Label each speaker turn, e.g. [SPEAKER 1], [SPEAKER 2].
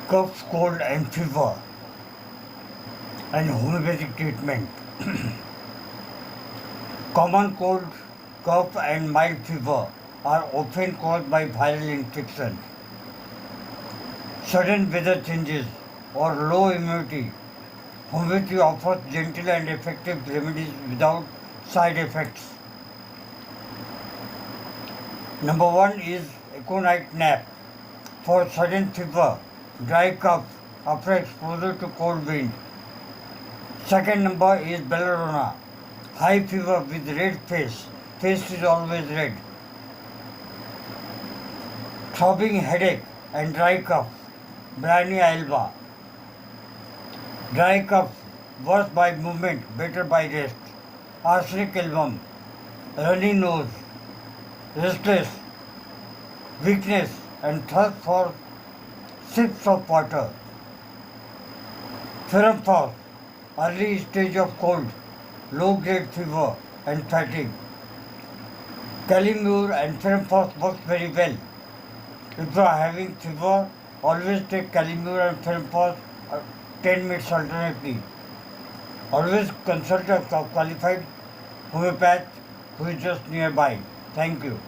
[SPEAKER 1] cough, cold and fever and homeopathic treatment. Common cold, cough and mild fever are often caused by viral infections. Sudden weather changes or low immunity. Homeopathy offers gentle and effective remedies without side effects. Number one is aconite nap for sudden fever, dry cough after exposure to cold wind. Second number is belladonna, high fever with red face. Face is always red. Throbbing headache and dry cough, Briny alba. Dry cough, worse by movement, better by rest. Arsenic album, runny nose, restless, weakness and thirst for sips of water. Ferrophos, early stage of cold, low grade fever and fatigue. Calimure and Ferrophos works very well. If you are having fever, always take Calimure and Ferrophos 10 minutes alternately. Always consult a qualified homeopath who is just nearby. Thank you.